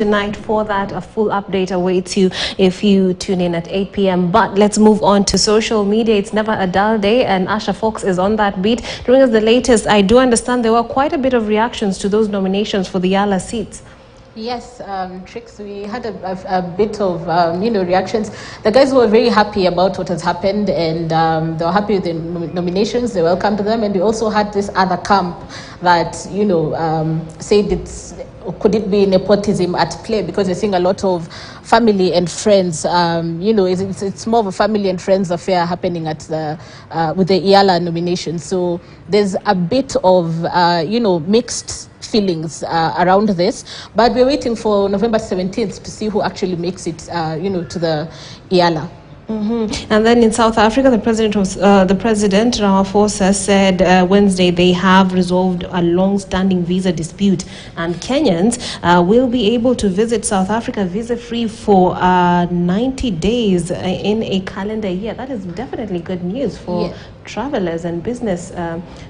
tonight. For that, a full update awaits you if you tune in at 8 p.m. But let's move on to social media. It's never a dull day, and Asha Fox is on that beat. Bring us the latest. I do understand there were quite a bit of reactions to those nominations for the Yala seats. Yes, Trix, we had a bit of, reactions. The guys were very happy about what has happened, and they were happy with the nominations. They welcomed them, and we also had this other camp that, said could it be nepotism at play, because we're seeing a lot of family and friends. It's more of a family and friends affair happening at the with the Yala nomination. So there's a bit of mixed feelings around this, but we're waiting for November 17th to see who actually makes it to the Yala. And then in South Africa, the president Ramaphosa said Wednesday they have resolved a long-standing visa dispute, and Kenyans will be able to visit South Africa visa-free for 90 days in a calendar year. That is definitely good news for travelers and business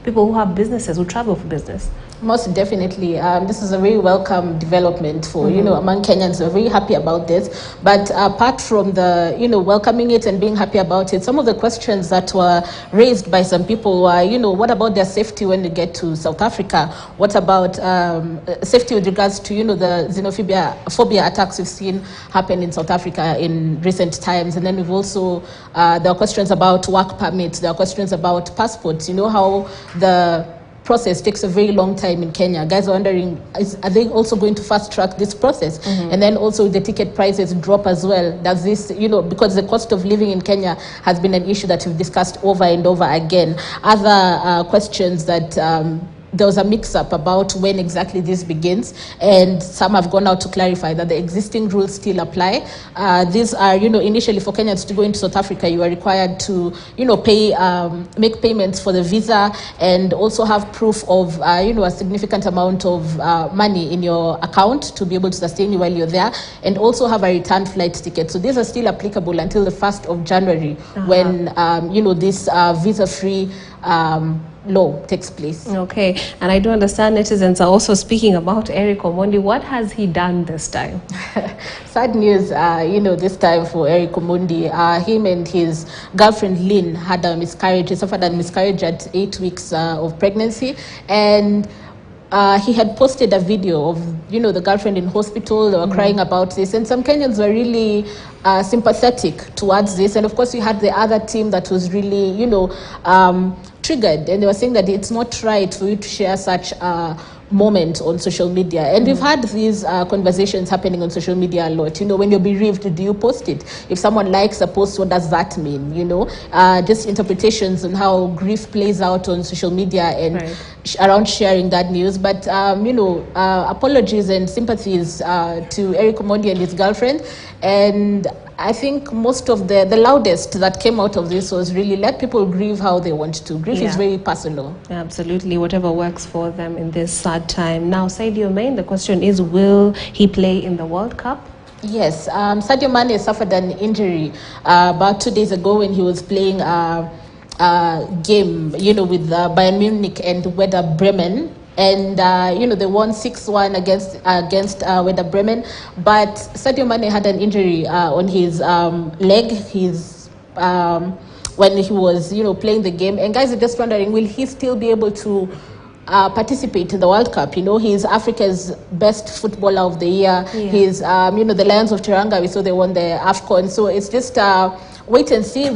people who have businesses, who travel for business. Most definitely. This is a very welcome development for, among Kenyans. We're very happy about this. But apart from the, welcoming it and being happy about it, some of the questions that were raised by some people were, what about their safety when they get to South Africa? What about safety with regards to, the xenophobia attacks we've seen happen in South Africa in recent times? And then we've also, there are questions about work permits, there are questions about passports. You know how the process takes a very long time in Kenya. Guys are wondering, are they also going to fast track this process? And then also the ticket prices drop as well. Does this, because the cost of living in Kenya has been an issue that we've discussed over and over again. Other questions that there was a mix-up about when exactly this begins, and some have gone out to clarify that the existing rules still apply. These are, initially for Kenyans to go into South Africa, you are required to, make payments for the visa, and also have proof of, a significant amount of money in your account to be able to sustain you while you're there, and also have a return flight ticket. So these are still applicable until the 1st of January, when, this visa-free law takes place. Okay, and I do understand netizens are also speaking about Eric Omondi. What has he done this time? Sad news, this time for Eric Omondi. Him and his girlfriend Lynn had a miscarriage. He suffered a miscarriage at 8 weeks of pregnancy, and he had posted a video of, the girlfriend in hospital. They were crying about this, and some Kenyans were really sympathetic towards this. And of course, we had the other team that was really, triggered, and they were saying that it's not right for you to share such a moment on social media. And we've had these conversations happening on social media a lot. When you're bereaved, do you post it? If someone likes a post, what does that mean? Just interpretations on how grief plays out on social media and around sharing that news. But apologies and sympathies to Eric Omondi and his girlfriend. And I think most of the loudest that came out of this was really let people grieve how they want to. Grief is very personal. Absolutely, whatever works for them in this sad time. Now, Sadio Mane, the question is, will he play in the World Cup? Yes, Sadio Mane suffered an injury about 2 days ago when he was playing a game, with Bayern Munich and Werder Bremen. And, they won 6-1 against Werder Bremen. But Sadio Mane had an injury on his leg, when he was, playing the game. And guys are just wondering, will he still be able to participate in the World Cup? He's Africa's best footballer of the year. He's, the Lions of Teranga, we saw they won the AFCON. So it's just wait and see.